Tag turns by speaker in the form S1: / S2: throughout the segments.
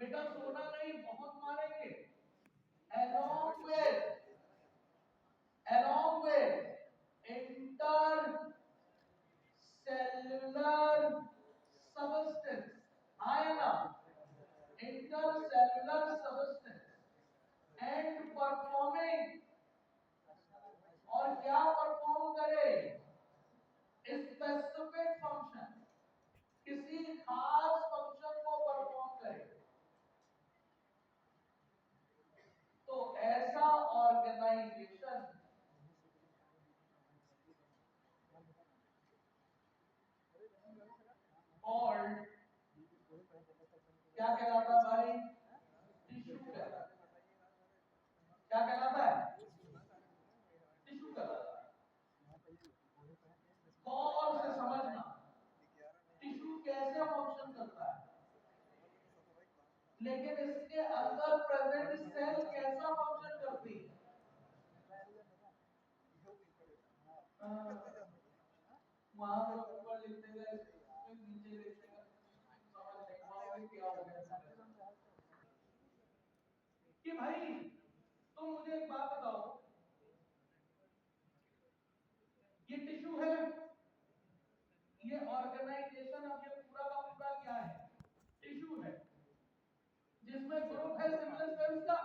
S1: बेटा सोना नहीं, बहुत मारेंगे। along with intercellular substance, है ना, intercellular substance and performing, और क्या परफॉर्म करे, स्पेसिफिक फंक्शन, किसी खास फंक्शन को परफॉर्म करे। तो ऐसा ऑर्गेनाइजेशन कॉल्ड क्या कहलाता है भाई? टिश्यू कहलाता है। क्या कहलाता है? टिश्यू कहलाता है। गौर से समझना, टिश्यू कैसे फंक्शन करता है, लेकिन इसके अंदर प्रेजेंट सेल कैसा फंक्शन करती है। वहां पर ऊपर लिखते गए, नीचे लिखेगा, समझ नहीं वहां पे क्या हो गया कि भाई तुम मुझे एक बात बताओ, ये टिश्यू है, ये ऑर्गेनाइजेशन, अब ये पूरा का पूरा क्या है? टिश्यू है, जिसमें ग्रुप है सिमिलर सेल्स का,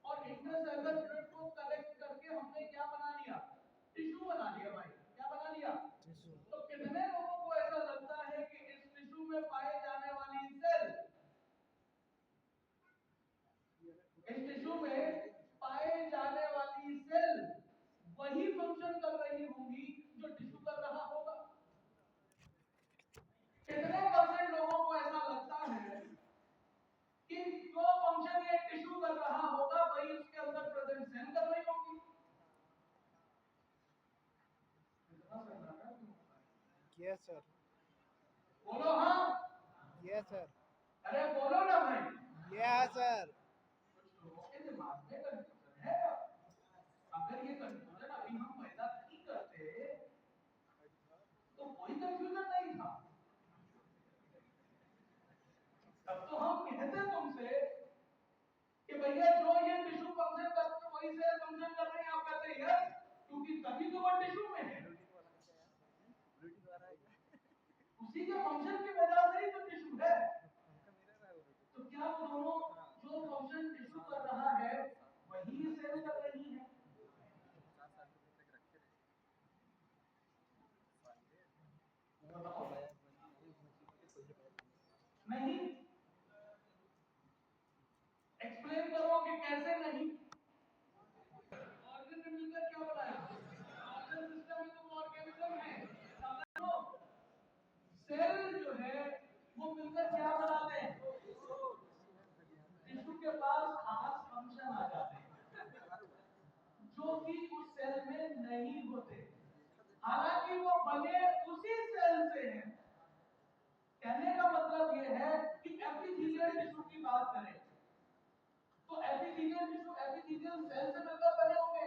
S1: और इंटरसेलुलर यूनिट को कलेक्ट करके हमने क्या बना लिया? टिश्यू बना लिया भाई। क्या बना लिया? तो कितने लोगों को ऐसा लगता है कि इस टिश्यू में पाए जाने वाली सेल, इस टिश्यू में पाए जाने वाली सेल वही फंक्शन कर रही होंगी जो टिश्यू कर रहा होगा? कितने परसेंट लोगों को ऐसा लगता है कि जो फंक्शन ये टिश्यू कर रहा होगा वही उसके अंदर प्रेजेंट सेल कर रही होगी?
S2: Yes sir.
S1: बोलो हाँ।
S2: Yes sir.
S1: अरे बोलो ना भाई।
S2: Yes sir.
S1: कुछ लोगों के दिमाग में कंफ्यूजन है। अगर ये कंफ्यूजन अभी हम पैदा नहीं करते तो कोई कंफ्यूजन नहीं था। तब तो हम कहते तुमसे कि भैया जो ये टिश्यू फंक्शन करते हैं वही सेल फंक्शन कर रही है। आप कहते हैं यस, क्योंकि तभी तो वो टिश्यू में है, उसी के फंक्शन की वजह से ही तो टिश्यू है। तो क्या वो दोनों जो फंक्शन टिश्यू कर रहा है वही सेल कर रही है? नहीं। एक्सप्लेन करो कि कैसे नहीं। ऑर्गन ने मिलकर क्या बनाया? ऑर्गन सिस्टम में तो ऑर्गेनिज्म है, समझो। सेल जो है वो मिलकर क्या बनाते हैं? टिश्यू के पास खास फंक्शन आ जाते हैं जो कि उस सेल में नहीं होते, हालांकि वो बने उसी सेल से हैं। कहने का मतलब ये है कि एपिथेलियल टिश्यू की बात करें तो एपिथेलियल टिश्यू एपिथेलियल सेल से मिलकर बने होंगे।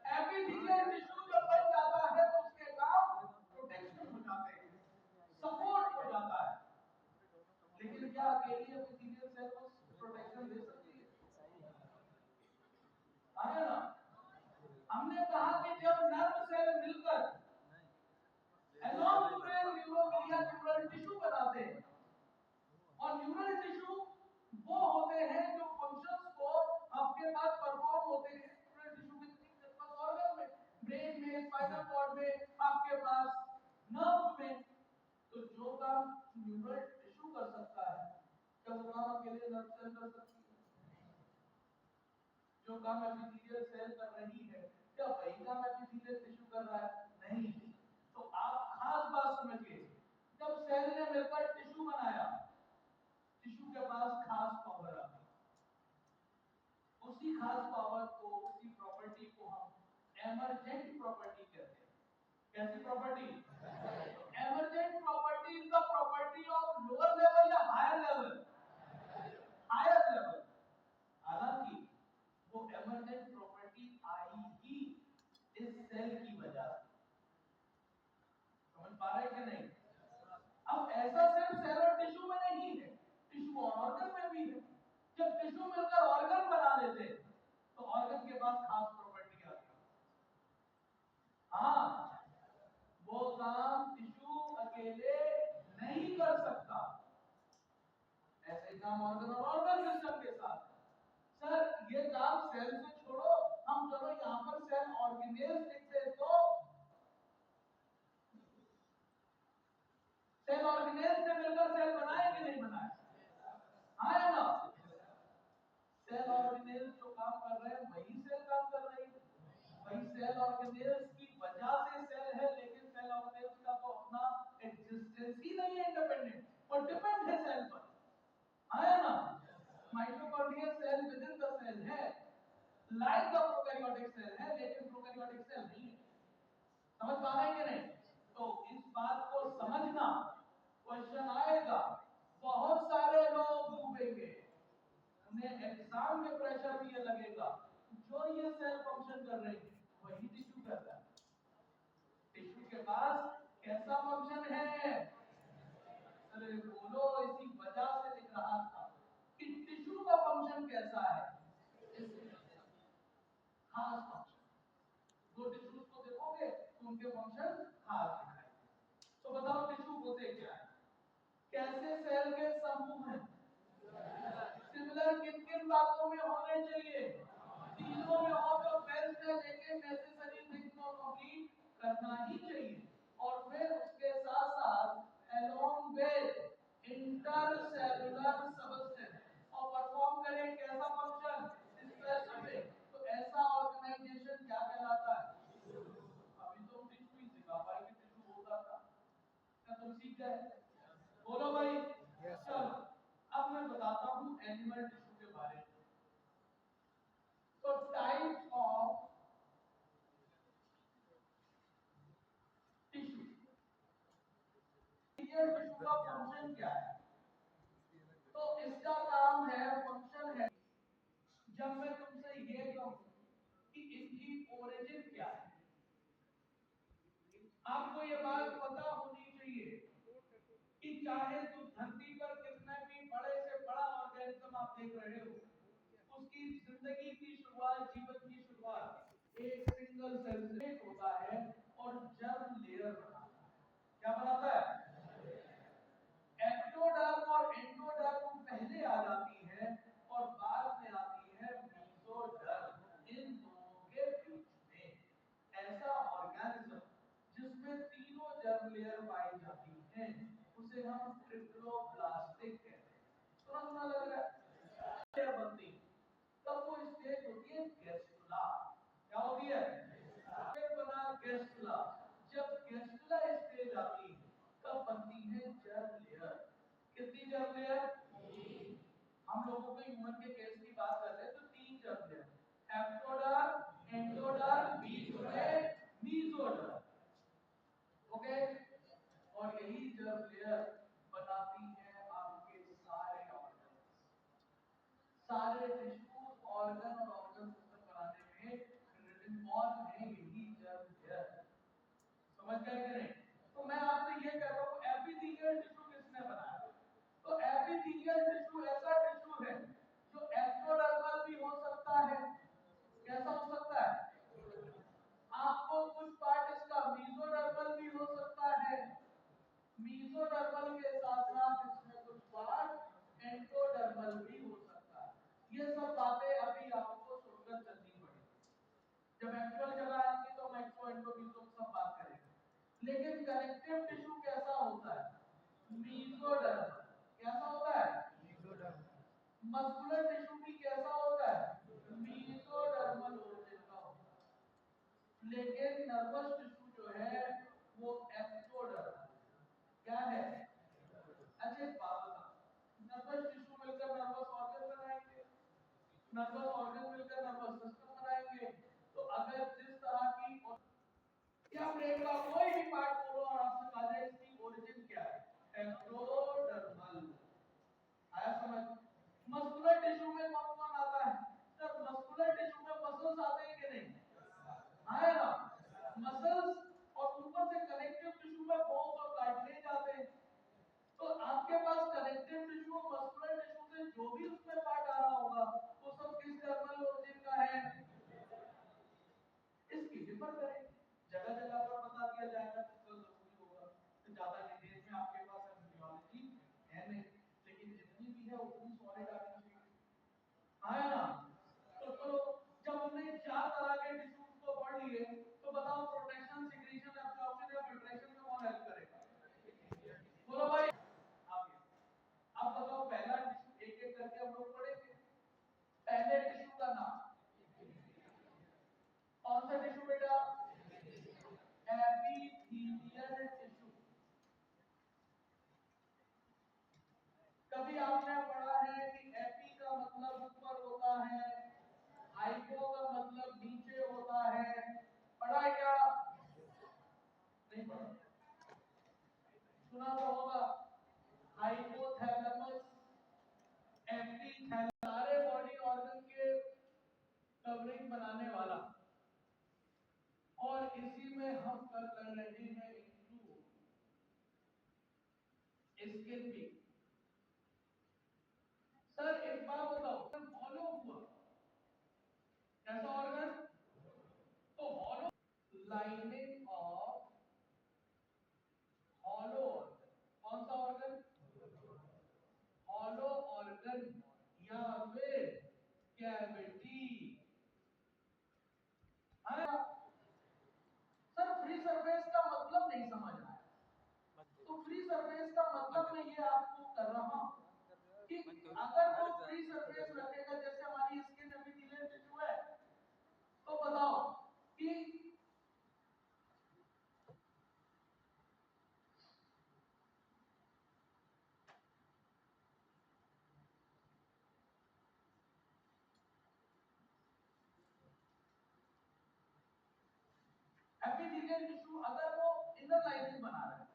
S1: एपिथेलियल टिश्यू जब बन जाता है तो उसके काम प्रोटेक्शन हो जाते हैं, सपोर्ट हो जाता है। लेकिन क्या अकेली एपिथेलियल सेल को प्रोटेक्शन दे सकती है? आगे ना, हमने कहा कि जब नर्व सेल मिलकर एलोन्यूक्लियर न्यूरोग्लिया न्यूरल टिश्यू बनाते हैं, और न्यूरल टिश्यू वो होते हैं जो फंक्शंस को आपके पास परफॉर्म होते हैं न्यूरल टिश्यू के तीन ऑर्गन में, ब्रेन में, स्पाइनल कॉर्ड में, आपके पास नर्व में। तो जो काम न्यूरल टिश्यू कर सकता है क्या वो काम अकेले नर्व सेल कर सकती है? जो काम एपिथेलियल सेल कर रही है क्या वही काम एपिथेलियल टिश्यू कर रहा है? नहीं। तो आप खास बात समझिए, जब सेल ने मिलकर टिश्यू बनाया, टिश्यू के पास खास पावर आ गई। उसी खास पावर को, उसी प्रॉपर्टी को हम एमर्जेंट प्रॉपर्टी कहते हैं। कैसी property? Emergent property is the property of lower level या हायर लेवल? Higher level. हालांकि वो एमर्जेंट प्रॉपर्टी आई ही इस सेल की वजह से। समझ पा रहे कि नहीं? अब ऐसा सिर्फ सेल और टिश्यू में नहीं है, टिश्यू और ऑर्गन में भी है। जब टिश्यू मिलकर ऑर्गन बना लेते तो ऑर्गन के पास खास प्रॉपर्टी आती है। हाँ, वो काम टिश्यू अकेले नहीं कर सकता। ऐसे काम ऑर्गन और ऑर्गन सिस्टम के साथ। सर ये काम सेल से छोड़ो, हम चलो यहाँ पर सेल ऑर्गेनेल्स लिखते तो सेल ऑर्गेनेल्स से मिलकर सेल बनाए कि नहीं बनाए? हाँ या ना? सेल ऑर्गेनेल्स जो काम कर रहे हैं वही सेल काम कर रही है, वही सेल ऑर्गेनेल्स की वजह से सेल है, लेकिन सेल ऑर्गेनेल्स का तो अपना एग्जिस्टेंस ही नहीं है इंडिपेंडेंट और डिपेंड है सेल पर। हाँ या ना? Mitochondrial cell within the cell है, लाइक द प्रोकैरियोटिक सेल है, लेकिन प्रोकैरियोटिक सेल नहीं है। समझ पा रहे हैं कि नहीं? तो इस बात को समझना, क्वेश्चन आएगा, बहुत सारे लोग डूबेंगे, उन्हें एग्जाम में प्रेशर भी ये लगेगा, जो ये सेल फंक्शन कर रही है वही टिश्यू कर रहा है। टिश्यू के पास कैसा फंक्शन है? अरे बोलो, इसी वजह से लिख रहा था कि टिश्यू का फंक्शन कैसा है, खास फंक्शन। दो टिश्यूज को देखोगे तो उनके फंक्शन खास दिखाई। तो बताओ टिश्यू होते क्या है? कैसे सेल के समूह हैं? सिमिलर किन किन बातों में होने चाहिए? तीनों में हो तो बेस्ट है, लेकिन नेसेसरी थिंग्स को कंप्लीट करना ही चाहिए। और फिर उसके साथ साथ अलोंग विद इंटरसेलुलर सबस्टेंस और परफॉर्म करें कैसा फंक्शन? स्पेसिफिक। तो ऐसा ऑर्गेनाइजेशन क्या कहलाता है? अभी तो टिश्यू ही सिखा पाए कि टिश्यू होता था, क्या तुम सीख गए? बोलो भाई।
S2: यस
S1: चलो
S2: सर।
S1: अब मैं बताता हूँ एनिमल टिश्यू के बारे में। तो टाइप ऑफ टिश्यू, टिश्यू का फंक्शन क्या है? तो इसका काम है, फंक्शन है, जब मैं तुमसे ये कहूं कि इसकी ओरिजिन क्या है, आपको ये बात पता होनी चाहिए कि चाहे तुम धरती पर कितने भी बड़े से बड़ा ऑर्गेनिज्म आप देख रहे हो, उसकी जिंदगी की शुरुआत, जीवन की शुरुआत एक सिंगल सेल से होता है और जर्म लेयर बनाता है। क्या बनाता है? एक्टोडर्म और एंडोडर्म पहले आ जाती है और बाद में आती है मेसोडर्म। इन दोनों के बीच में ऐसा ऑर्गेनिज्म जिसमें तीनों जर्म लेयर पाई जाती हैं उसे हम ट्रिप्लोब्लास्टिक कहते हैं। सुना लग रहा है? बनती तब वो स्टेज होती है गैस्ट्रुला। क्या होती है? फिर बना गैस्ट्रुला। जब गैस्ट्रुला स्टेज आती है तब बनती है जर्म लेयर। कितनी जर्म लेयर? हम लोगों के ह्यूमन के केस की बात कर रहे हैं तो 3 जर्म लेयर, एक्टोडर्म, एंडोडर्म, बीच में मेसोडर्म। ओके, और यही जर्म लेयर बनाती है आपके सारे ऑर्गन, सारे टिश्यूज, ऑर्गन और ऑर्गन सिस्टम बनाने में इन्वॉल्व है यही जर्म लेयर। समझ गए कि नहीं? तो मैं आपसे ये कह रहा हूँ एपिथेलियल टिश्यू किसने बनाया? तो एपिथेलियल टिश्यू ऐसा टिश्यू है जो एक्टोडर्मल भी हो सकता है। कैसा हो सकता है? आपको कुछ पार्ट इसका मेसोडर्मल भी हो सकता है, मेसोडर्मल के साथ साथ इसमें कुछ पार्ट एंडोडर्मल भी हो सकता है। ये सब बातें अभी आपको सुनकर चलनी पड़ेगी। जब एक्चुअल जगह आएंगे तो हम एक्टो एंडो मेसो सब बात करेंगे। लेकिन कनेक्टिव टिश्यू कैसा होता है? मेसोडर्मल। कैसा होता है?
S2: मेसोडर्म।
S1: मस्कुलर टिश्यू भी कैसा होता है? मेसोडर्मल ओरिजिन का होता है। लेकिन नर्वस टिश्यू जो है वो एक्टोडर्मल। क्या है? अच्छा एक बात बता, नर्वस टिश्यू मिलकर नर्वस ऑर्गन बनाएंगे, नर्वस ऑर्गन मिलकर नर्वस सिस्टम बनाएंगे। तो अगर जिस तरह की या ब्रेन का कोई भी पार्ट बोलो और आपसे कहा जाए इसकी ओरिजिन क्या है, एक्टोडर्मल। आया समझ? मस्कुलर टिश्यू में कौन कौन आता है? सर मस्कुलर टिश्यू में मसल्स आते हैं कि नहीं? आएगा मसल्स, और ऊपर से कनेक्टिव टिश्यू में बोन्स और कार्टिलेज आते हैं। तो आपके पास कनेक्टिव टिश्यू, मस्कुलर टिश्यू से जो भी उसमें पार्ट आ रहा है उतनी सॉलिड आनी चाहिए, है ना। तो चलो, जब हमने चार तरह के टिश्यूज को पढ़ लिए, तो बताओ प्रोटेक्शन, सिक्रीशन, एब्जॉर्प्शन या फिल्ट्रेशन में कौन हेल्प करेगा? बोलो भाई। आगे अब बताओ, पहला टिश्यू एक एक करके हम लोग पढ़ेंगे। पहले टिश्यू का नाम कौन सा टिश्यू बेटा? Epithelial tissue. कभी आपने पढ़ा है कि एपी का मतलब ऊपर होता है, हाइपो का मतलब नीचे होता है? पढ़ा है क्या? नहीं पढ़ा? सुना तो होगा। हाइपोथैलेमस, एपिथैलेमस, सारे बॉडी ऑर्गन के कवरिंग बनाने वाला। और इसी में हम कर रहे हैं इंक्लूड स्किन भी। सर एक बात बताओ, फॉलो हुआ कैसा ऑर्गन? तो hollow, lining of hollow organ. कौन सा ऑर्गन? हॉलो ऑर्गन या फिर कैविटी। सर फ्री सरफेस का मतलब नहीं समझ आया। तो फ्री सरफेस का मतलब मैं ये आपको कर रहा हूं कि अगर वो फ्री सरफेस रखेगा, जैसे हमारी स्किन एपिथेलियल टिश्यू है, तो बताओ कि एपिथेलियल टिश्यू अगर वो इनर लाइनिंग बना रहा है,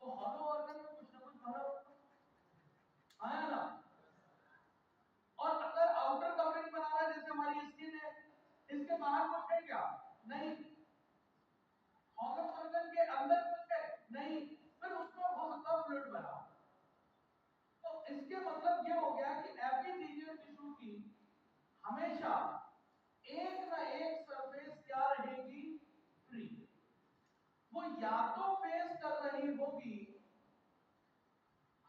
S1: तो हॉलो ऑर्गन में कुछ ना कुछ भरा होगा, है ना। और अगर आउटर कवरिंग बना रहा है, जैसे हमारी स्किन है, इसके बाहर कुछ है क्या? नहीं। हॉलो ऑर्गन के अंदर कुछ है? नहीं। फिर उसमें हो सकता है फ्लूइड बना। तो इसके मतलब ये हो गया कि एपिथेलियल टिश्यू की हमेशा एक ना एक सरफेस क्या रहेगी? फ्री। वो या तो फेस कर रही होगी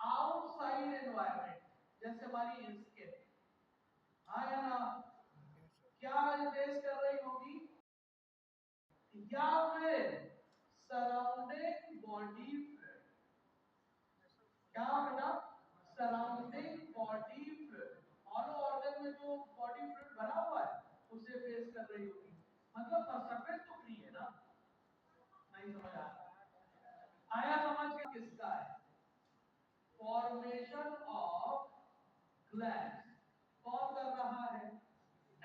S1: आउटसाइड एनवायरनमेंट, जैसे हमारी स्किन, हाँ या ना? क्या फेस कर रही होगी? या फिर सराउंडिंग बॉडी फ्लूइड। क्या बेटा? Surrounding body fluid. Hollow organ में जो बॉडी फ्लूइड भरा हुआ है, उसे फेस कर रही होगी। मतलब सरफेस तो फ्री है ना। नहीं समझ आया समझ के? किसका है? फॉर्मेशन ऑफ ग्लैंड्स कौन कर रहा है?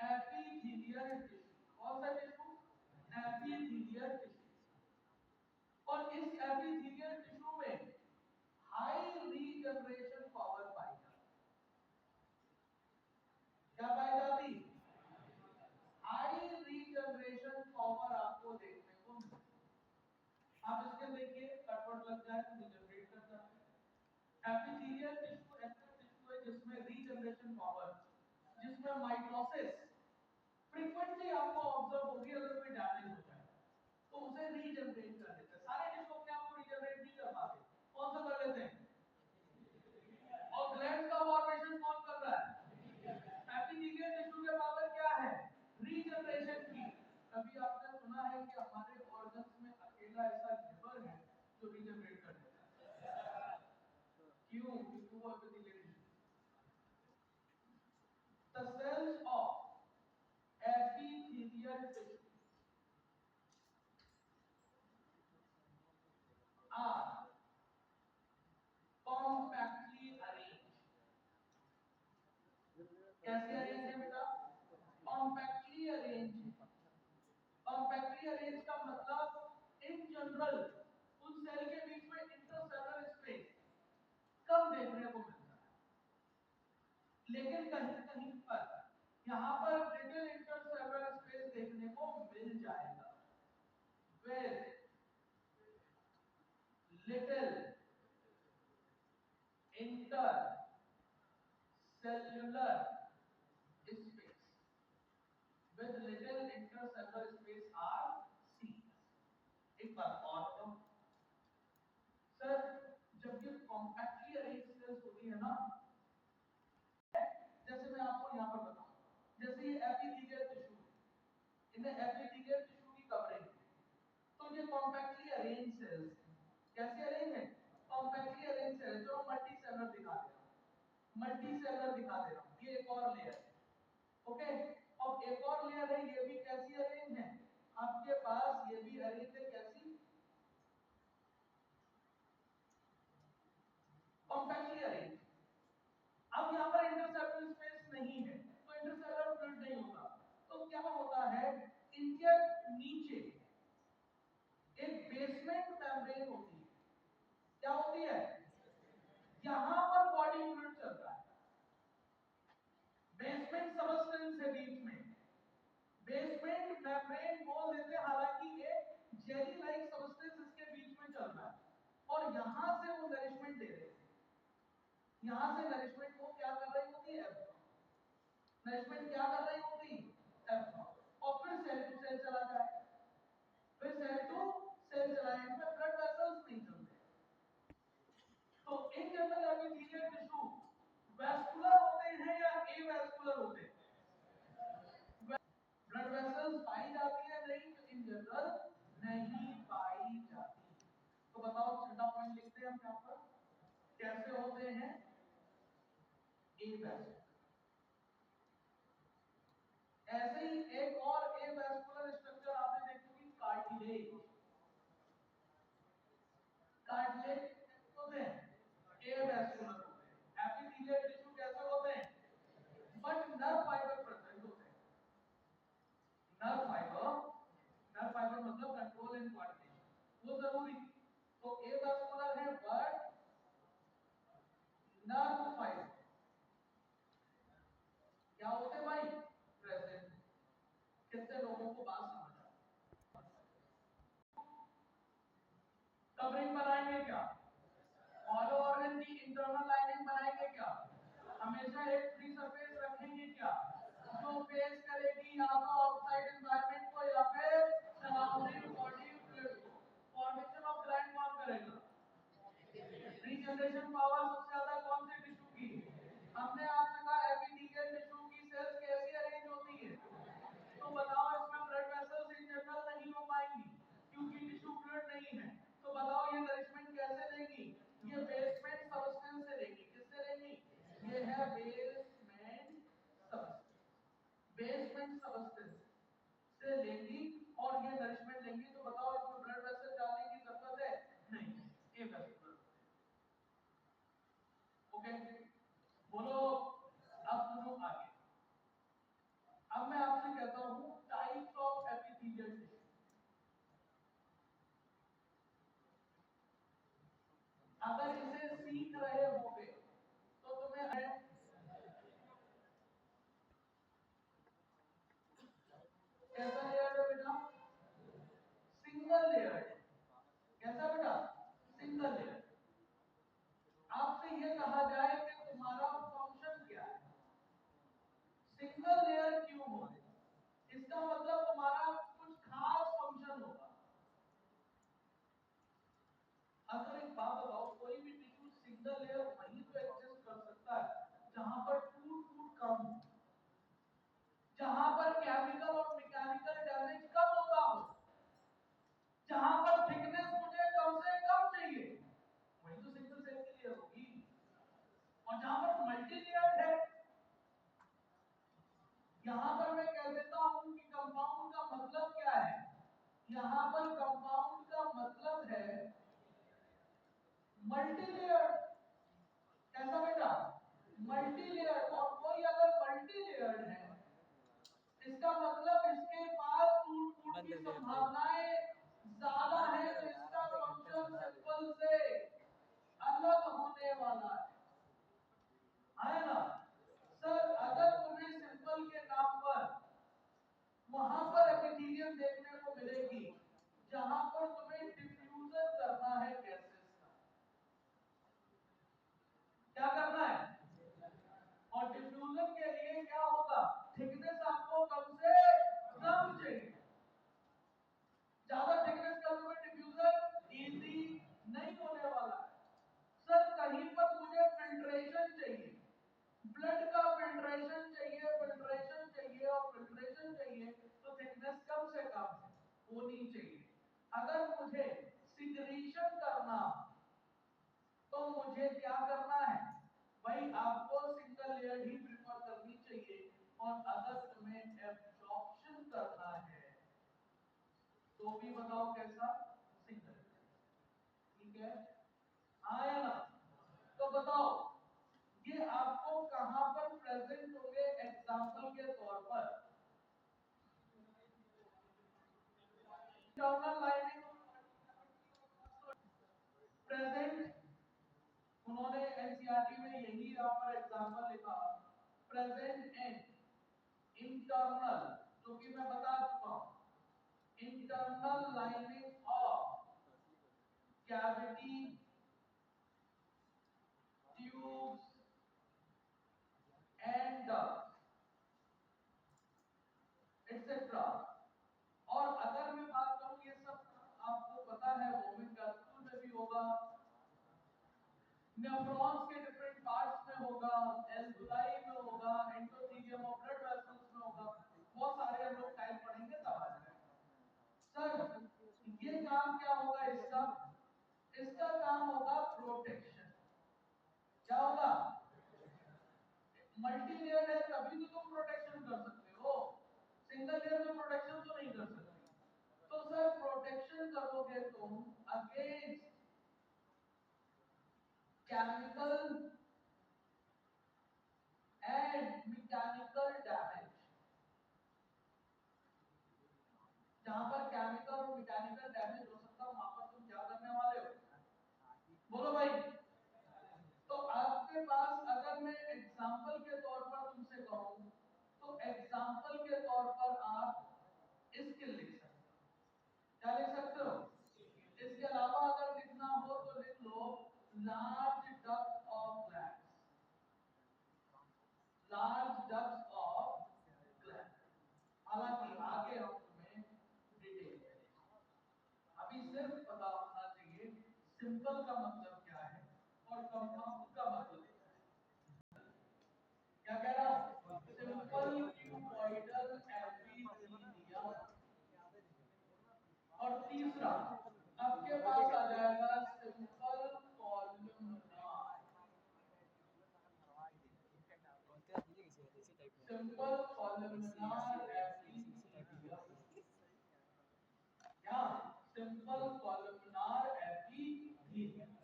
S1: Epithelial tissue. कौन सा टिश्यू? Epithelial tissue. और इस एपिथेलियल टिश्यू में हाई रीजनरेशन पावर पाई जाती। क्या पाई जाती? हाई रीजनरेशन पावर आपको देखने को मिलती। आप इसके देखिए, कटवट लग जाए तो रीजनरेट कर जाते हैं। एपिथेलियल टिश्यू ऐसा टिश्यू है जिसमें रीजनरेशन पावर, जिसमें माइटोसिस फ्रीक्वेंटली आपको ऑब्जर्व होगी। अगर कोई डैमेज हो जाए तो उसे रीजनरेट कर देते हैं। सारे टिश्यू अपने आप को रीजनरेट नहीं कर पाते, कौन सा कर लेते हैं? और ग्लैंड का फॉर्मेशन कौन कर रहा है? एपिथेलियल टिश्यू के पावर क्या है? रीजनरेशन की। कभी आपने सुना है कि हमारे ऑर्गन्स में अकेला ऐसा लिवर है जो रीजनरेट कर देता है? क्यों? क्योंकि वो epithelial tissue. The cells of epithelial tissue are compactly arranged. कैसे अरेंज है बेटा? Compactly arrange. कॉम्पैक्टली अरेंज का मतलब इन जनरल उन सेल के बीच में इंटरसेलुलर स्पेस कम देखने को मिलता है, लेकिन कहीं कहीं पर यहाँ पर लिटिल इंटरसेलुलर स्पेस देखने को मिल जाएगा। with little intercellular space, with little intercellular space are seen। एक बार और तो सर, जब ये कॉम्पैक्टली अरेंज सेल्स होती है ना, नहीं है तो इंटरसेलुलर फ्लूइड नहीं होगा। तो क्या होता है, इनके नीचे एक बेसमेंट मेम्ब्रेन होती है। क्या होती है? यहां पर बॉडी फ्लूइड चलता है। बेसमेंट सबस्टेंस है बीच में, बेसमेंट मेम्ब्रेन बोल देते हैं, हालांकि एक जेली लाइक सबस्टेंस इसके बीच में चल रहा है और यहां से वो नरिशमेंट दे रहे हैं। यहां से नरिशमेंट को क्या कर रही होती है? नरिशमेंट क्या कर रही होती है? और फिर सेल टू सेल चला जाए, फिर सेल टू सेल चला जाए, इसमें ब्लड वेसल्स नहीं चलते। तो in general epithelial tissue vascular होते हैं या एवैस्कुलर होते हैं? ब्लड वेसल्स पाई जाती है नहीं, तो इन जनरल नहीं पाई जाती। तो बताओ, छठा पॉइंट लिखते हैं हम यहां पर, कैसे होते हैं एवैस्कुलर। ऐसे ही एक और एवैस्कुलर स्ट्रक्चर आपने देखी, कार्टिलेज। कार्टिलेज होते हैं एवैस्कुलर होते हैं। एपिथेलियल टिश्यू कैसे होते हैं? बट नर्व फाइबर प्रेजेंट होते हैं। नर्व फाइबर मतलब कंट्रोल एंड कोऑर्डिनेशन, वो जरूरी। तो एवैस्कुलर है बट नर्व फाइबर क्या होते हैं भाई? प्रेजेंट। कितने लोगों को बात समझ आ? कवरिंग बनाएंगे क्या? ऑल ऑर्गन की इंटरनल लाइनिंग बनाएंगे क्या? हमेशा एक फ्री सरफेस रखेंगे क्या, जो फेस करेगी या तो आउटसाइड एनवायरनमेंट को या फिर सराउंडिंग बॉडी फ्लूइड को। फॉर्मेशन ऑफ ग्लैंड कौन करेगा? रीजनरेशन पावर सबसे ज्यादा कौन से टिश्यू की? हमने आपसे कहा एपिथेलियल टिश्यू की सेल्स कैसे अरेंज होती है। तो बताओ, इसमें ब्लड वेसल्स इन जनरल नहीं हो पाएंगी क्योंकि टिश्यू फ्लूइड नहीं है। तो बताओ ये नरिशमेंट कैसे लेंगी? ये बेसमेंट सबस्टेंस से लेंगी। किससे लेंगी? ये है बेसमेंट सबस्टेंस। बेसमेंट सबस्टेंस से लेंगी और ये नरिशमेंट लेंगी। तो बताओ, इसमें ब्लड वेसल डालने की जरूरत है नहीं, ये वेस्कुलर। ओके, बोलो। अब सुनो आगे। अब मैं आपसे कहता हूं टाइप्स ऑफ एपिथेलियल टिश्यू। अगर इसे सीख रहे होगे तो तुम्हें कैसा लेयर है बेटा? Single layer. कैसा बेटा? Single layer. आपसे ये कहा जाए कि तुम्हारा फंक्शन क्या है, सिंगल लेयर क्यों हो, इसका मतलब तुम्हारा कुछ खास फंक्शन होगा। अगर एक बात बताओ, कोई भी टिश्यू सिंगल लेयर वहीं तो एग्जिस्ट कर सकता है जहां पर टूट फूट कम हो, जहां पर केमिकल और मैकेनिकल डैमेज कम होता हो, जहां पर थिकनेस मुझे कम से कम चाहिए, वही तो सिंगल सेल की लेयर होगी। और जहां पर मल्टी लेयर है, यहां पर मैं कह देता हूं कि कंपाउंड का मतलब क्या है। यहां पर कंपाउंड का मतलब है मल्टी लेयर। कैसा बेटा? Multi layer. और कोई अगर मल्टी लेयर है, इसका मतलब इसके पास टूट फूट की संभावनाएं ज्यादा है, तो इसका फंक्शन सिंपल से अलग होने वाला है ना? सर, अगर तुम्हें सिंपल के नाम पर वहां पर एपिथेलियम देखने को मिलेगी जहां पर तुम्हें डिफ्यूजन करना है गैसेस का। क्या करना है? और डिफ्यूजन के लिए क्या होगा? थिकनेस आपको कम से कम चाहिए। ज्यादा थिकनेस का तुम्हें डिफ्यूजन इजी नहीं होने वाला है। सर, कहीं पर मुझे फिल्ट्रेशन चाहिए, ब्लड का फिल्ट्रेशन चाहिए, फिल्ट्रेशन चाहिए और फिल्ट्रेशन चाहिए, तो थिकनेस कम से कम होनी चाहिए। अगर मुझे सिक्रीशन करना तो मुझे क्या करना है भाई? आपको सिंगल लेयर ही प्रेफर करनी चाहिए। और अगर तुम्हें एब्जॉर्प्शन करना है तो भी बताओ कैसा? सिंगल। ठीक है, आया ना? तो बताओ, ये आपको कहां पर प्रेजेंट होंगे एनसीईआरटी में यही यहाँ पर एग्जांपल लिखा, प्रेजेंट एंड इंटरनल, जो कि मैं बता चुका हूं, internal lining of cavity tubes and etcetera. और अगर मैं बात करूं, ये सब आपको पता है, वोमेन कैप्सूल में भी होगा, नेफ्रॉन्स के डिफरेंट पार्ट्स में होगा, एल्वुलाई में होगा, एंडोथेलियम और ब्लड वेसल्स में होगा, बहुत सारे हम लोग टाइप पढ़ेंगे तब आ जाएगा। सर ये काम क्या होगा इसका? इसका काम होगा प्रोटेक्शन। क्या होगा? मल्टी लेयर है तभी तो तुम प्रोटेक्शन कर सकते हो, सिंगल लेयर में प्रोटेक्शन तो नहीं कर सकते। तो सर प्रोटेक्शन करोगे तुम against chemical and mechanical damage. जहां पर केमिकल और मैकेनिकल डैमेज हो सकता है, वहां पर तुम क्या करने वाले हो? बोलो भाई। तो आपके पास अगर मैं एग्जांपल के तौर पर तुमसे कहूं, तो एग्जांपल के तौर पर आप इसके लिख सकते हो। क्या लिख सकते हो? इसके अलावा अगर लिखना हो तो लिख लो large duct of glands, large duct of gland. हालांकि आगे हम तुम्हें डिटेल में, अभी सिर्फ पता होना चाहिए सिंपल का मतलब क्या है और कंपाउंड का मतलब क्या कह रहा हूं। Simple cuboidal epithelium. और तीसरा आपके पास आ जाएगा simple columnar. Simple columnar epithelium, या सिंपल कॉलमनार एपिथेलियम।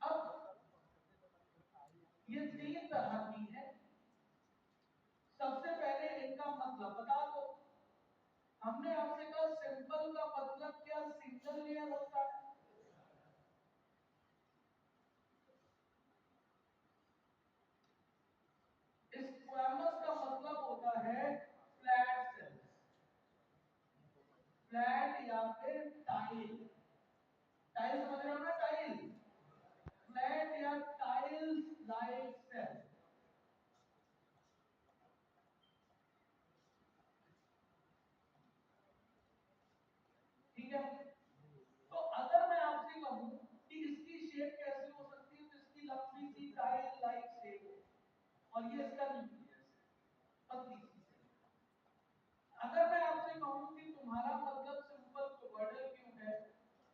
S1: अब ये तीन तरह की है। सबसे पहले इनका मतलब बता दो। हमने आपसे कहा सिंपल का मतलब क्या? सिंगल लेयर होता है। स्क्वैमस का मतलब होता है फ्लैट सेल्स, फ्लैट या फिर टाइल। टाइल समझ रहे हो ना? टाइल, फ्लैट या टाइल्स लाइक सेल। ठीक है। तो अगर मैं आपसे कहूं कि इसकी शेप कैसी हो सकती है, तो इसकी लंबी सी टाइल लाइक शेप हो, और ये इसका न्यूक्लियस है, पतली सी सेल। अगर मैं आपसे कहूं कि तुम्हारा मतलब सिंपल क्यूबॉइडल क्यों है,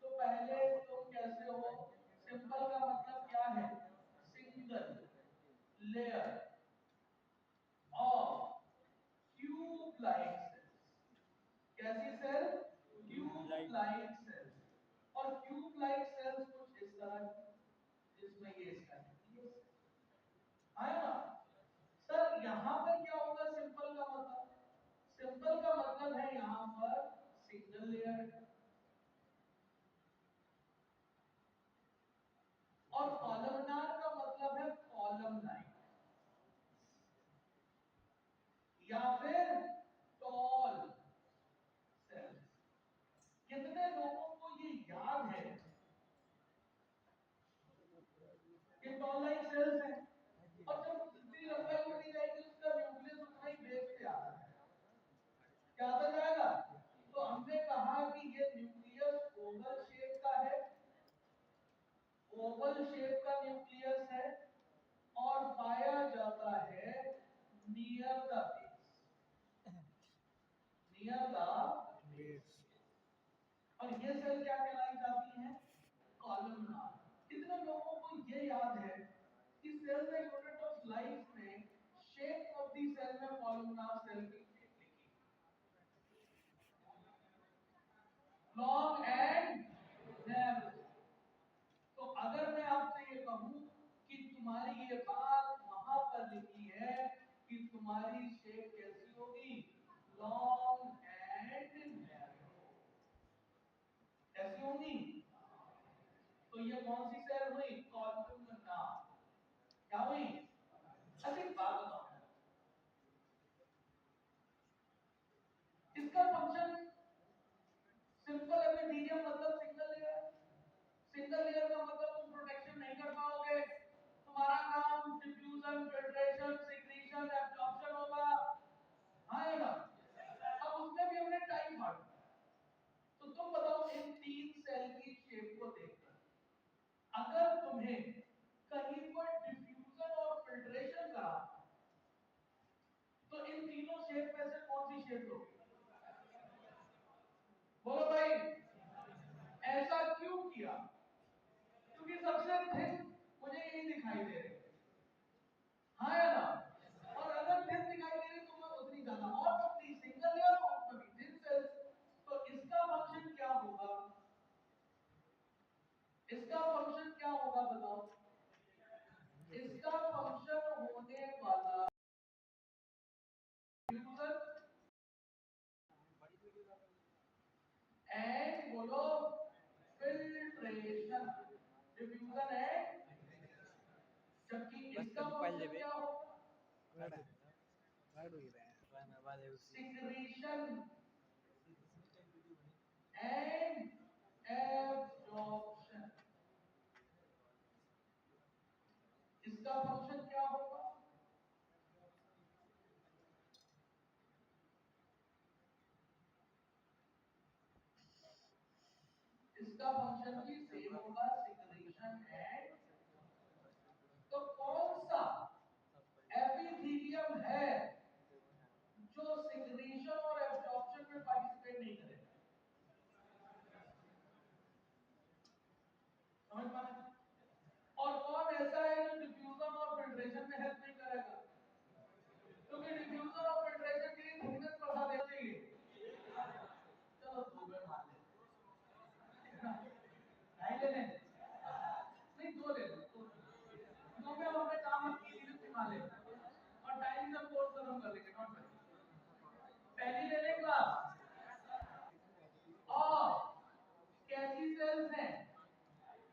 S1: तो पहले तुम कैसे हो? सिंपल का मतलब क्या है? Single layer of cube like cells. कैसी सेल? Cube like cells. और क्यूब लाइक सेल्स कुछ इस तरह की, जिसमें ये इसका न्यूक्लियस आएगा। सर यहां पर क्या होगा सिंपल का मतलब? सिंपल का मतलब है यहां पर सिंगल लेयर, और कॉलमनार का मतलब है कॉलम लाइन या फिर टॉल सेल्स। कितने लोगों को ये याद है कि टॉल लाइन सेल्स है, और जब जितनी लंबाई बढ़ती जाएगी उसका न्यूक्लियस उतना ही बेस पे आता है। क्या आता जाएगा? तो हमने कहा कि ये न्यूक्लियस ओवल शेप का है, ओवल शेप का न्यूक्लियस है, और पाया जाता है near the base, near the base. और ये सेल क्या कहलाई जाती है? कॉलमनार। कितने लोगों को ये याद है कि cell the unit of life में शेप ऑफ द सेल में कॉलमनार सेल की शेप लिखी, लॉन्ग एंड नैरो। तो अगर मैं आपसे ये कहूं कि तुम्हारी ये बात वहां पर लिखी है कि तुम्हारी शेप कैसी होगी? Long and narrow. कैसी होगी? तो ये कौन सी सेल हुई? कॉलमनार। अप्रिशिएट हो, बोलो भाई ऐसा क्यों किया? क्योंकि सबसे थिन मुझे यही दिखाई दे रहे, हाँ या ना? और अगर थिन दिखाई दे रही तो मैं उतनी ज्यादा और पतली सिंगल लेयर में भी थिन सेल्स, तो इसका फंक्शन क्या होगा? इसका फंक्शन क्या होगा बताओ? इसका फंक्शन होने वाला डिफ्यूजन एंड बोलो फिल्ट्रेशन, डिफ्यूजन एंड, जबकि इसका फंक्शन क्या होगा? सिक्रीशन एंड एब्जॉर्प्शन, इसका फंक्शन क्या होगा? इसका फंक्शन भी सेम होगा, सिक्रीशन एंड, तो कौन सा एपिथेलियम है जो सिक्रीशन और एब्जॉर्प्शन में पार्टिसिपेट नहीं करेगा? समझ पा रहे हैं? और कौन ऐसा है जो डिफ्यूजन और फिल्ट्रेशन में हेल्प नहीं करेगा? क्योंकि डिफ्यूजन और फिल्ट्रेशन के लिए थिकनेस बढ़ा देना चाहिए। चलो दो में मान लेते, ढाई ले लें, नहीं दो ले लो, दो में हमने काम इजीली सिखा ले और टाइम से कोर्स खत्म कर लेंगे, नॉट वरी। पहली ले लें क्लास, और कैसी सेल्स हैं?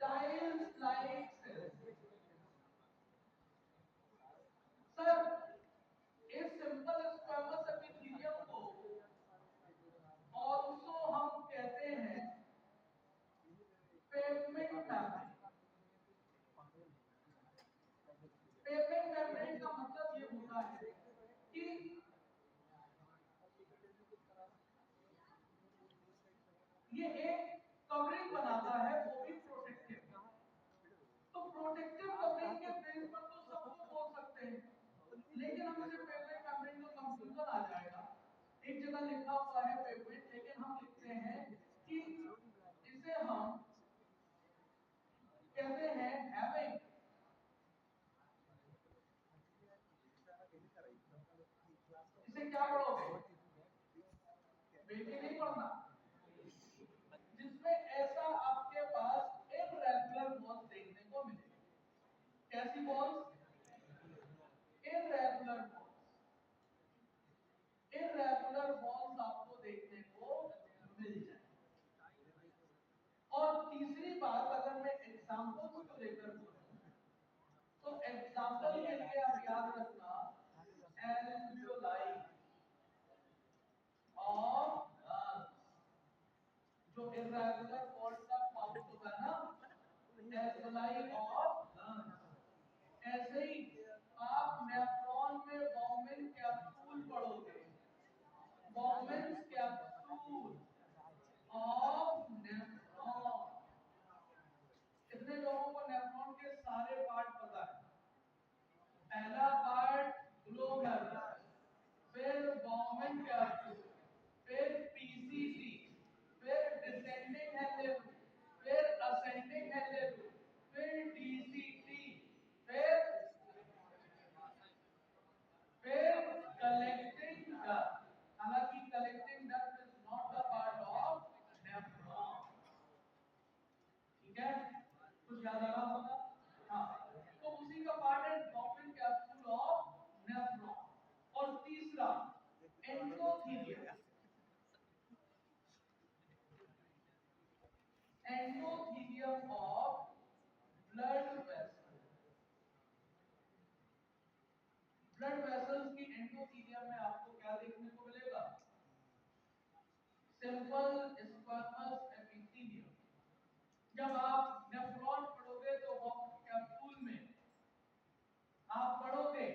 S1: Tiles like cells. सर इस सिंपल स्क्वेमस एपिथेलियम को ऑल्सो हम कहते हैं पेवमेंट मेम्ब्रेन। पेवमेंट मेम्ब्रेन का मतलब ये होता है कि ये एक कवरिंग बनाता है, वो भी प्रोटेक्टिव। तो प्रोटेक्टिव कवरिंग के बेस पर तो सबको बोल सकते हैं, लेकिन हम इसे पेवमेंट मेम्ब्रेन का कंफ्यूजन आ जाएगा। एक जगह लिखा हुआ है पेवमेंट, लेकिन हम लिखते हैं कि इसे हम कहते हैं हैविंग, इसे क्या पढ़ोगे? बेबी नहीं पढ़ना, जिसमें ऐसा आपके पास इररेगुलर बॉल्स देखने को मिलेगी। कैसी balls? Irregular balls, irregular balls आपको देखने को मिल जाए। और तीसरी बात, अगर मैं एग्जांपल्स को लेकर बोलूं, तो एग्जांपल के लिए आप याद रखना एल्वियोलाई ऑफ लंग्स, जो इररेगुलर बॉल्स का पाउच होगा ना, एल्वियोलाई ऑफ लंग्स। ऐसे ही आप नेफ्रॉन में बॉम्बिन कैप्सूल पढ़ोगे, बॉम्बिन कैप्सूल ऑफ नेफ्रॉन। कितने लोगों को नेफ्रॉन के सारे पार्ट पता है? पहला पार्ट ग्लोमेरुलस, फिर बॉम्बिन कैप्सूल, फिर पीसीसी, फिर डिसेंडिंग हेलिक्स, फिर असेंडिंग हेलिक्स, फिर डीसीटी, फिर कलेक्टिंग डक्ट। हालांकि collecting duct is not the part of nephron, ठीक है? कुछ याद आ रहा होगा? हाँ, तो उसी का पार्ट है बॉम्बिन कैप्सूल ऑफ नेफ्रॉन। और तीसरा endothelium, endothelium of blood vessel. Blood vessels की एंडोथेलियम में आपको क्या देखने को मिलेगा? Simple squamous epithelium. जब आप नेफ्रॉन पढ़ोगे तो बॉम्बिन कैप्सूल में आप पढ़ोगे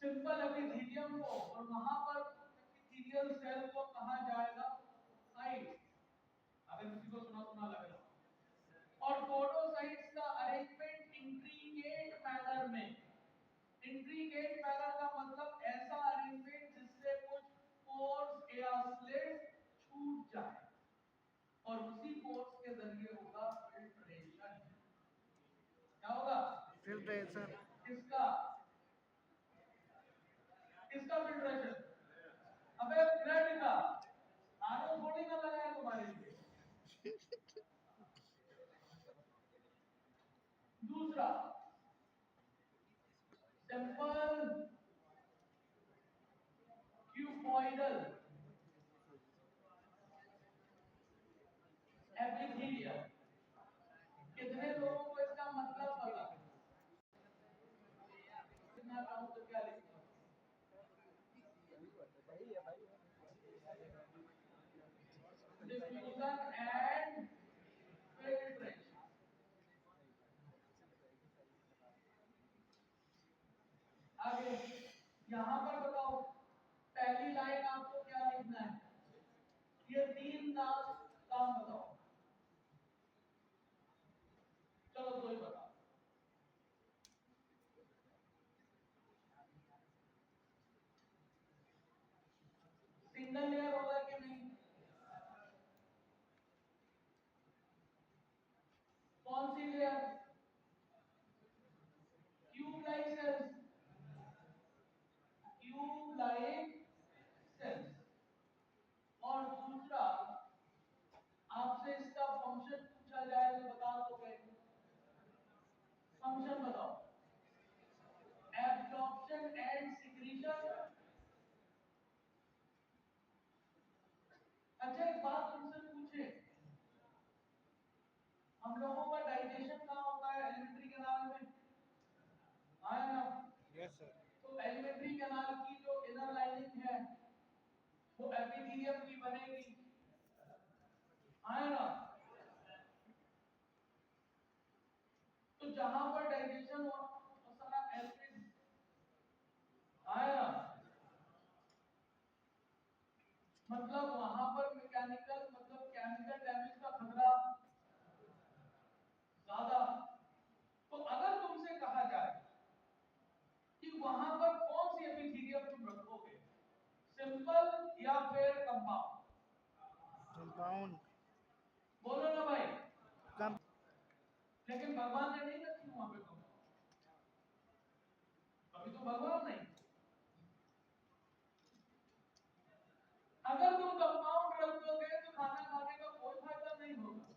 S1: सिंपल एपिथेलियम को, और वहां पर एपिथेलियल सेल को कहा जाएगा साइट, अगर किसी को सुना सुना लग रहा। और पोडोसाइट्स का अरेंजमेंट इंट्रिकेट मैनर में, इंट्रिकेट मैनर का मतलब ऐसा अरेंजमेंट जिससे कुछ और उसी फोर्स के जरिए होगा फिल्ट्रेशन। क्या होगा?
S2: फिल्ट्रेशन।
S1: किसका? किसका फिल्ट्रेशन? अबे ब्लड का। आरो थोड़ी ना लगाया तुम्हारे लिए। दूसरा, सिंपल क्यूबॉइडल एपिथेलियम। कितने लोगों को इसका मतलब पता? कितना चाहूं तो क्या लिखूं? Diffusion and filtration. आगे यहां पर बताओ, पहली लाइन आपको क्या लिखना है? ये तीन काम बताओ। चलो दो ही बताओ। सिंगल लेयर होगा कि नहीं? कौन सी layer? Cube like cells. Cube like cells. और दूसरा, आपसे इसका फंक्शन पूछा जाए तो बता दोगे? फंक्शन बताओ। Absorption and secretion. अच्छा एक बात तुमसे पूछे, हम लोगों का डाइजेशन कहाँ होता है? एलिमेंट्री कैनाल में, आया ना?
S2: Yes sir.
S1: तो एलिमेंट्री कैनाल की जो इनर लाइनिंग है वो एपिथेलियम की बनेगी, आया ना? तो जहां पर डाइजेशन हो वो सारा एसिड, आया ना? मतलब वहां पर मैकेनिकल मतलब केमिकल डैमेज का खतरा ज्यादा। तो अगर तुमसे कहा जाए कि वहां पर कौन सी एपिथेलियम तुम रखोगे, सिंपल या फिर कंपाउंड?
S2: कंपाउंड।
S1: बोलो ना भाई।
S2: कम।
S1: लेकिन भगवान ने नहीं रखी वहां पे कंपाउंड। अभी तो भगवान नहीं। अगर तुम कंपाउंड रख दोगे तो खाना खाने का कोई फायदा नहीं होगा।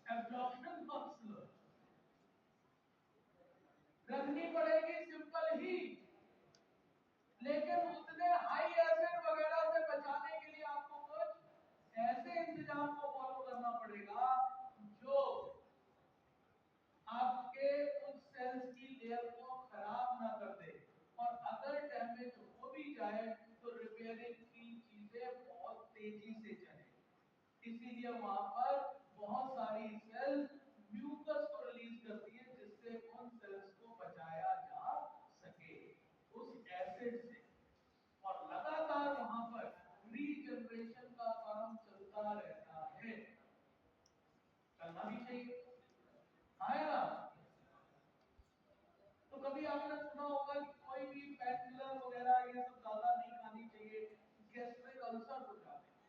S1: एब्जॉर्प्शन बहुत स्लो, रखनी पड़ेगी सिंपल ही। लेकिन उतने हाई एसिड वगैरह से बचाने के लिए आपको कुछ ऐसे इंतजाम को फॉलो करना पड़ेगा जो आपके उस सेल्स की लेयर को खराब ना कर दे। और अगर डैमेज हो भी जाए तो रिपेयरिंग की चीजें बहुत तेजी से चले। इसीलिए वहां पर बहुत सारी सेल्स म्यूकस को रिलीज करती है जिससे उन सेल्स को बचाया जा सके उस एसिड से। और लगातार वहां पर रीजनरेशन का काम चलता रहता है, चलना भी चाहिए, आएगा। तो कभी आपने सुना होगा कि कोई भी पेन किलर वगैरह ये सब ज्यादा नहीं खानी चाहिए, गैस्ट्रिक अल्सर हो जाते हैं।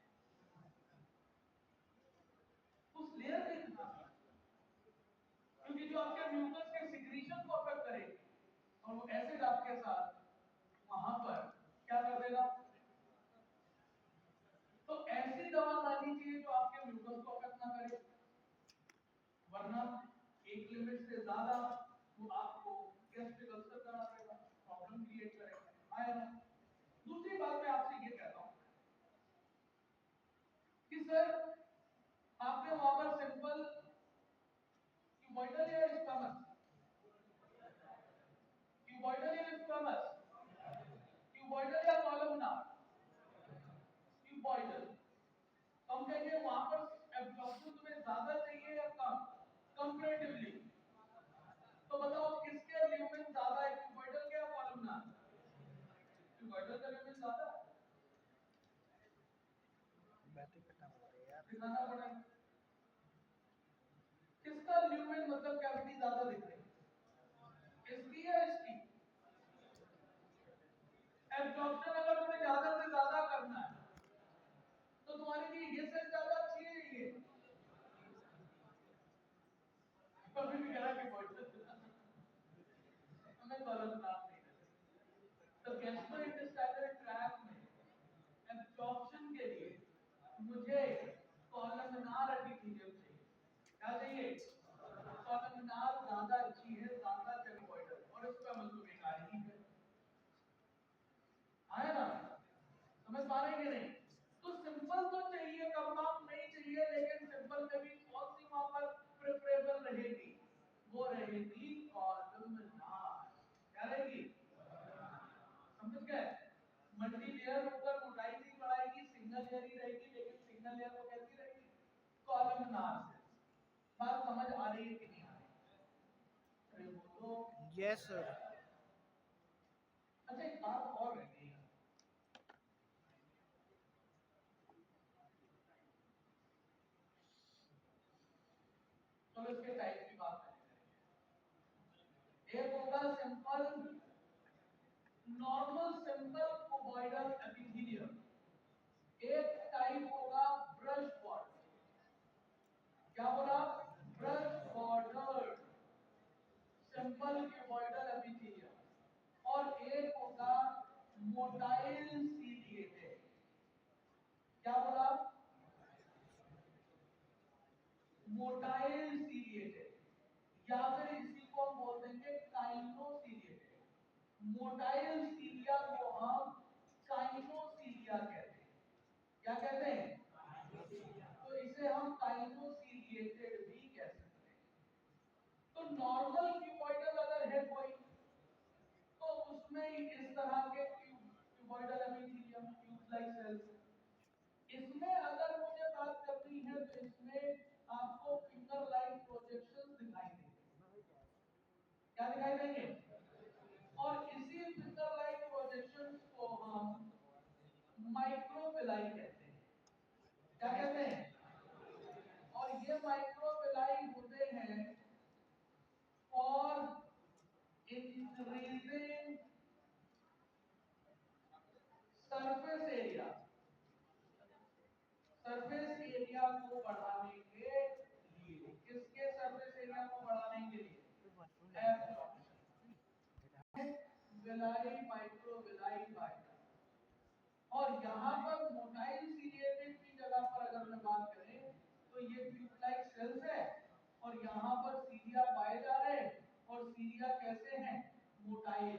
S1: उस लेयर पे कितना, क्योंकि जो आपके म्यूकस के सिक्रीशन को अफेक्ट करेगी और वो एसिड आपके साथ वहां पर क्या कर देगा। तो ऐसी दवा लानी चाहिए जो आपके म्यूकस को अफेक्ट ना करे, वरना एक लिमिट से ज्यादा वो आपको गैस्ट्रिक अल्सर करा देगा, प्रॉब्लम क्रिएट करेगा, आया ना? दूसरी बात मैं आपसे ये कहता हूं कि सर आपने वहां पर सिंपल क्यूबॉइडल या स्क्वामस, क्यूबॉइडल या स्क्वामस, क्यूबॉइडल या कॉलमनार, क्यूबॉइडल। तो हम कहेंगे वहां पर एब्जॉर्प्शन तुम्हें ज्यादा चाहिए या कम, कंपैरेटिवली? तो बताओ किसके ल्यूमेन ज्यादा है, क्यूबॉइडल या कॉलमनार? क्यूबॉइडल का ल्यूमेन ज्यादा है।
S2: बैटरी खत्म हो रही है यार।
S1: दिखाना पड़ेगा किसका ल्यूमेन मतलब कैविटी ज्यादा दिख रही है, इसकी या इसकी? एब्जॉर्प्शन अगर तुम्हें ज्यादा से ज्यादा करना है तो तुम्हारे लिए ये सेल ज्यादा अच्छी है, ये में कॉलमनार नहीं रहे। तो गैस्ट्रोइंटेस्टाइनल ट्रैक्ट में एब्जॉर्प्शन के लिए मुझे कॉलमनार एपिथेलियम चाहिए। क्या चाहिए? कॉलमनार ज्यादा अच्छी है, ज्यादा टेरिबॉइडल, और इस पर मजबूती आ रही है। आया ना? समझ पा रहे हैं कि नहीं? तो सिंपल तो चाहिए, कंपाउंड नहीं चाहिए, लेकिन सिंपल में भी कौन सी वहां पर प्रेफरेबल रहेगी? वो रहेगी कॉलमनार। क्या रहेगी? समझ गए? मल्टी लेयर ऊपर मोटाई नहीं बढ़ाएगी, सिंगल लेयर ही रहेगी, लेकिन सिंगल लेयर वो कैसी रहेगी? कॉलमनार से। बात समझ आ रही है कि नहीं आ रही? अरे बोलो।
S2: Yes sir.
S1: अच्छा, एक बात और रह गई। चलो इसके टाइप की बात करेंगे। एक होगा सिंपल नॉर्मल सिंपल कोबॉइडल एपिथेलियम, एक टाइप होगा ब्रश बॉर्डर। क्या बोला? ब्रश बॉर्डर सिंपल कोबॉइडल एपिथेलियम, और एक होगा मोटाइल सीलिएटेड। क्या बोला? मोटाइल सीलिएटेड, या फिर इसी को हम बोल देंगे काइनोसीलिएटेड। मोटाइल सीलिया को हम काइनोसीलिया कहते हैं। क्या कहते हैं? तो इसे हम काइनोसीलिएटेड भी कह सकते हैं। तो नॉर्मल क्यूबॉइडल अगर है कोई, तो उसमें इस तरह के cuboidal epithelium, tube like cells. इसमें अगर मुझे बात करनी है तो इसमें आपको फिंगर लाइक प्रोजेक्शन दिखाई देंगे। क्या दिखाई देंगे? और इसी फिंगर लाइक प्रोजेक्शंस को हम माइक्रोविलाई कहते हैं। क्या कहते हैं? और ये माइक्रोविलाई होते हैं for increasing surface area, surface area को बढ़ाने के लिए। किसके सरफेस एरिया को बढ़ाने के लिए? Villi, microvilli fibre. और यहाँ पर मोटाइल सीलिएटेड की जगह पर अगर मैं बात करें तो ये ट्यूब लाइक सेल्स है, और यहाँ पर सीलिया पाए जा रहे हैं, और सीलिया कैसे हैं? मोटाइल।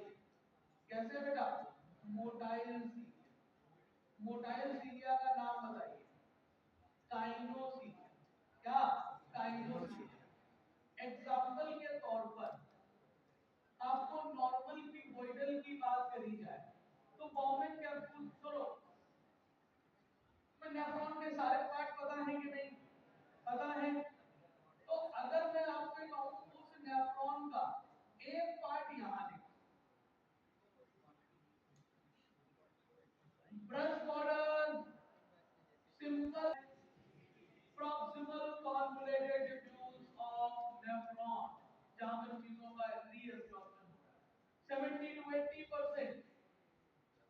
S1: कैसे बेटा? मोटाइल सीलिया। मोटाइल सीलिया का नाम बताइए। काइनोसीलिया। क्या? काइनोसीलिया। एग्जाम्पल के तौर पर आपको नॉर्मल क्यूबॉइडल की बात करी जाए तो बॉम्बे कैप्सूल छोड़ो, तो नेफ्रॉन के सारे पार्ट पता है कि नहीं? पता है। तो अगर मैं आपसे कहूं उस नेफ्रॉन का एक पार्ट यहां लिखो, brush border simple proximal convoluted tubules of nephron, जहां पर चीजों का रीअब्जॉर्प्शन होता है। 70 to 80%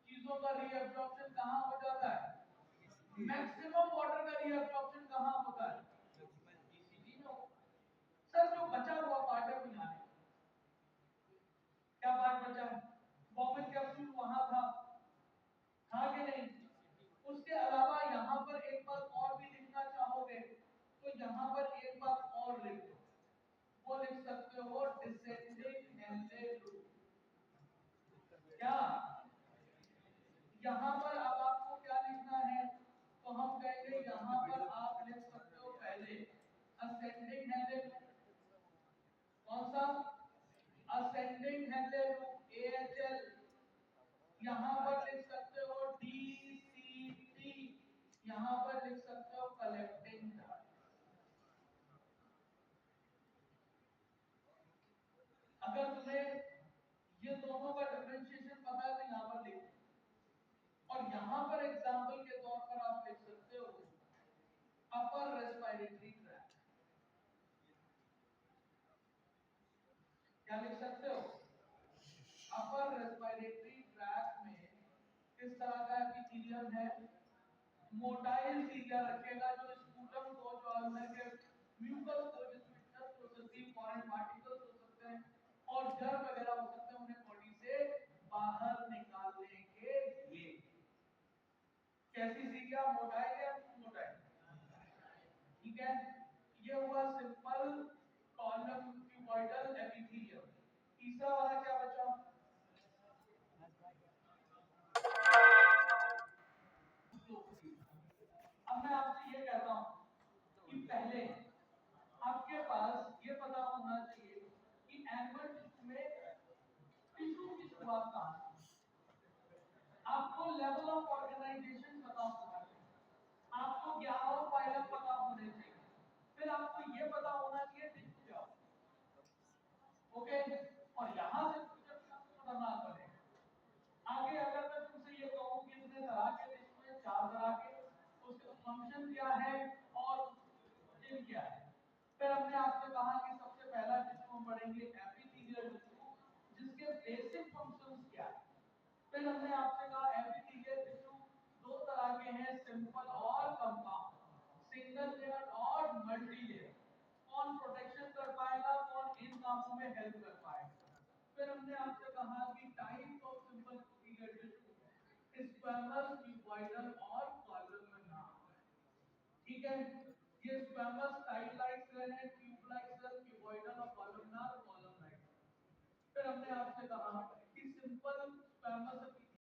S1: चीजों का रीअब्जॉर्प्शन कहां हो जाता है? मैक्सिमम वाटर का रीअब्जॉर्प्शन कहां होता है? ईसीजी में होता है। सर जो बचा हुआ पार्ट है वो यहाँ है। क्या पार्ट बचा है? बॉम्बे कैप्सूल वहां था, था कि नहीं? उसके अलावा यहाँ पर एक बात और भी लिखना चाहोगे तो यहाँ पर एक बात और लिख दो, वो लिख सकते हो डिसेंडिंग हेनले लूप। क्या? यहाँ पर अब आपको क्या लिखना है? तो हम कहेंगे यहाँ पर आप लिख सकते हो पहले असेंडिंग हेनले लूप। कौन सा? Ascending Henle loop, AHL। यहाँ पर लिख सकते हो DCT, यहाँ पर लिख सकते हो कलेक्टिंग ट्रैक्ट। अगर तुम्हें ये दोनों का डिफरेंशिएशन पता है तो यहाँ पर लिख, और यहाँ पर एग्जांपल के तौर पर आप लिख सकते हो अपर रेस्पिरेटरी ट्रैक्ट। क्या लिख सकते हो? अपर रेस्पिरेटरी ट्रैक्ट में किस तरह का एपिथेलियम है? मोटाइल सीलिया रखेगा, जो स्पूटम को, जो अंदर के म्यूकस को, जिसमें डस्ट हो सकती है, फॉरेन पार्टिकल्स हो सकते हैं और जर्म वगैरह हो सकते हैं, उन्हें तीसरा वाला क्या बचा? अब मैं आपसे ये कहता हूं कि पहले आपके पास ये पता होना चाहिए कि एनिमल टिश्यू में टिश्यू की शुरुआत कहां से। आपको लेवल ऑफ ऑर्गेनाइजेशन पता होना चाहिए, आपको 11 फाइलम पता होने चाहिए, फिर आपको ये पता होना चाहिए टिश्यू क्या होता है। ओके, और यहां से खतरनाक बनेगा। आगे अगर मैं तुमसे ये कहूं कि इतने तरह के टिश्यू है, 4 तरह के, उसका फंक्शन क्या है और जिन क्या है। फिर हमने आपसे कहा कि सबसे पहला टिश्यू हम पढ़ेंगे एपिथेलियल टिश्यू, जिसके बेसिक फंक्शंस क्या है। फिर हमने आपसे कहा एपिथेलियल टिश्यू दो तरह के हैं, सिंपल और कंपाउंड, सिंगल लेयर और मल्टी लेयर। कौन प्रोटेक्शन कर पाएगा, कौन इन कामों में हेल्प कर पाएगा। फिर हमने आपसे कहा कि type of simple epithelial tissue squamous, cuboidal और कॉलमनार। ठीक है, ये स्क्वैमस टाइल लाइक सेल है, ट्यूब लाइक सेल, क्यूबॉइडल और कॉलमनार कॉलम लाइक। फिर हमने आपसे कहा कि सिंपल स्क्वैमस